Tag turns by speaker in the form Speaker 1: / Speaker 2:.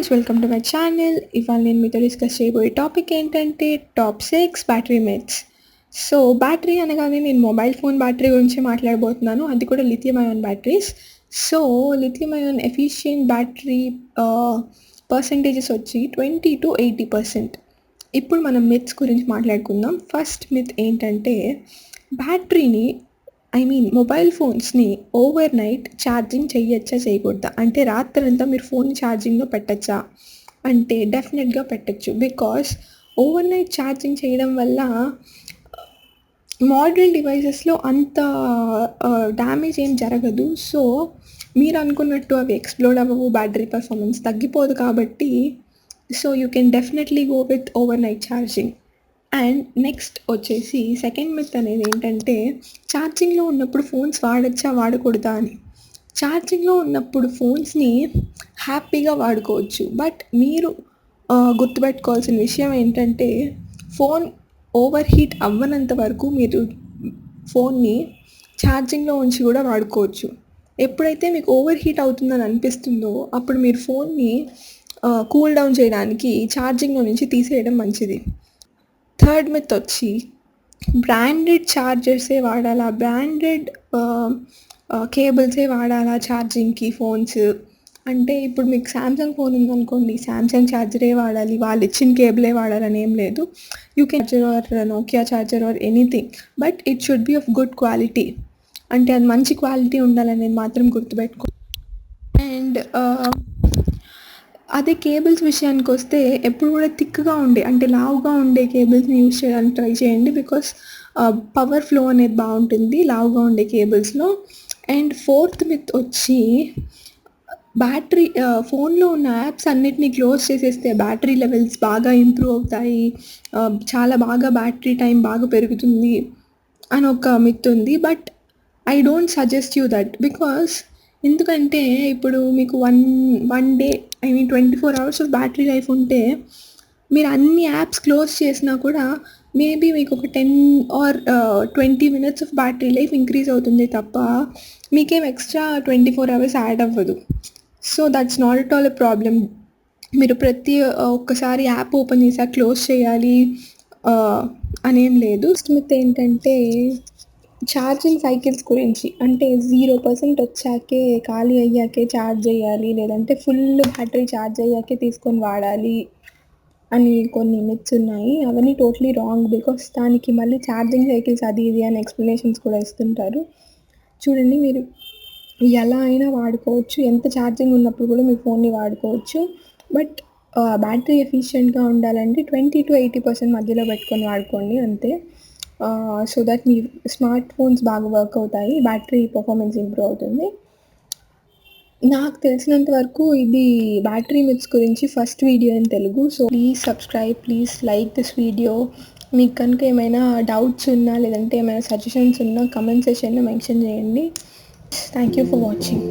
Speaker 1: Friends, welcome to my channel. ఇవాళ నేను మీతో డిస్కస్ చేయబోయే టాపిక్ ఏంటంటే top 6 battery myths. So battery అనగానే నేను మొబైల్ ఫోన్ బ్యాటరీ గురించి మాట్లాడబోతున్నాను, అది కూడా lithium ion batteries. So lithium ion efficient battery percentages వచ్చి 20-80%. ఇప్పుడు మనం మిత్స్ గురించి మాట్లాడుకుందాం. ఫస్ట్ మిత్ ఏంటంటే బ్యాటరీని మొబైల్ ఫోన్స్ని ఓవర్ నైట్ ఛార్జింగ్ చేయొచ్చా చేయకూడదా, అంటే రాత్రంతా మీరు ఫోన్ ఛార్జింగ్లో పెట్టచ్చా అంటే డెఫినెట్గా పెట్టచ్చు. బికాస్ ఓవర్ నైట్ ఛార్జింగ్ చేయడం వల్ల మోడర్న్ డివైసెస్లో అంత డ్యామేజ్ ఏం జరగదు. సో మీరు అనుకున్నట్టు అవి ఎక్స్ప్లోడ్ అవ్వవు, బ్యాటరీ పర్ఫార్మెన్స్ తగ్గిపోదు. కాబట్టి so you can definitely go with overnight charging. And next వచ్చేసి సెకండ్ మిత్ అనేది ఏంటంటే ఛార్జింగ్లో ఉన్నప్పుడు ఫోన్స్ వాడచ్చా వాడకూడదా అని. ఛార్జింగ్లో ఉన్నప్పుడు ఫోన్స్ని హ్యాపీగా వాడుకోవచ్చు, బట్ మీరు గుర్తుపెట్టుకోవాల్సిన విషయం ఏంటంటే ఫోన్ ఓవర్ హీట్ అవ్వనంత వరకు మీరు ఫోన్ని ఛార్జింగ్లో ఉంచి కూడా వాడుకోవచ్చు. ఎప్పుడైతే మీకు ఓవర్ హీట్ అవుతుందని అనిపిస్తుందో అప్పుడు మీరు ఫోన్ని కూల్ డౌన్ చేయడానికి ఛార్జింగ్లో నుంచి తీసేయడం మంచిది. థర్డ్ మిత్ వచ్చి బ్రాండెడ్ ఛార్జర్సే వాడాలా, బ్రాండెడ్ కేబుల్సే వాడాలా ఛార్జింగ్కి ఫోన్స్. అంటే ఇప్పుడు మీకు శాంసంగ్ ఫోన్ ఉందనుకోండి, శాంసంగ్ ఛార్జరే వాడాలి, వాళ్ళు ఇచ్చిన కేబులే వాడాలని ఏం లేదు. You can charger or Nokia charger or anything, but it should be of good quality. అంటే అది మంచి క్వాలిటీ ఉండాలనేది మాత్రం గుర్తుపెట్టుకో. అండ్ అదే కేబుల్స్ విషయానికి వస్తే ఎప్పుడు కూడా థిక్గా ఉండే, అంటే లావుగా ఉండే కేబుల్స్ని యూజ్ చేయడానికి ట్రై చేయండి. బికాస్ పవర్ ఫ్లో అనేది బాగుంటుంది లావుగా ఉండే కేబుల్స్లో. అండ్ ఫోర్త్ మిత్ వచ్చి బ్యాటరీ ఫోన్లో ఉన్న యాప్స్ అన్నిటినీ క్లోజ్ చేసేస్తే బ్యాటరీ లెవెల్స్ బాగా ఇంప్రూవ్ అవుతాయి, చాలా బాగా బ్యాటరీ టైం బాగా పెరుగుతుంది అని ఒక మిత్ ఉంది. But I don't suggest you that. Because ఎందుకంటే ఇప్పుడు మీకు one day 24 hours of battery life ఉంటే మీరు అన్ని యాప్స్ క్లోజ్ చేసినా కూడా మేబీ మీకు ఒక 10 or 20 minutes of battery life increase అవుతుంది తప్ప మీకేం ఎక్స్ట్రా 24 hours యాడ్ అవ్వదు. So that's not at all a problem. మీరు ప్రతి ఒక్కసారి యాప్ ఓపెన్ చేసాక క్లోజ్ చేయాలి అనేం లేదు. స్మిత్ ఏంటంటే ఛార్జింగ్ సైకిల్స్ గురించి, అంటే 0% వచ్చాకే ఖాళీ అయ్యాకే ఛార్జ్ చేయాలి, లేదంటే ఫుల్ బ్యాటరీ ఛార్జ్ అయ్యాకే తీసుకొని వాడాలి అని కొన్ని మిత్స్ ఉన్నాయి. అవన్నీ టోటలీ రాంగ్. బికాస్ దానికి మళ్ళీ ఛార్జింగ్ సైకిల్స్ అది ఇది అని ఎక్స్ప్లెనేషన్స్ కూడా ఇస్తుంటారు. చూడండి, మీరు ఎలా అయినా వాడుకోవచ్చు, ఎంత ఛార్జింగ్ ఉన్నప్పుడు కూడా మీ ఫోన్ని వాడుకోవచ్చు. బట్ బ్యాటరీ ఎఫిషియెంట్గా ఉండాలంటే 20-80% మధ్యలో పెట్టుకొని వాడుకోండి అంతే. So that me smart phones బాగా వర్క్ అవుతాయి, బ్యాటరీ పర్ఫార్మెన్స్ ఇంప్రూవ్ అవుతుంది. నాకు తెలిసినంత వరకు ఇది బ్యాటరీ మిత్స్ గురించి first video in Telugu. So please subscribe, please like this video. మీకు కనుక ఏమైనా డౌట్స్ ఉన్నా లేదంటే ఏమైనా సజెషన్స్ ఉన్నా కమెంట్ సెక్షన్లో మెన్షన్ చేయండి. Thank you for watching.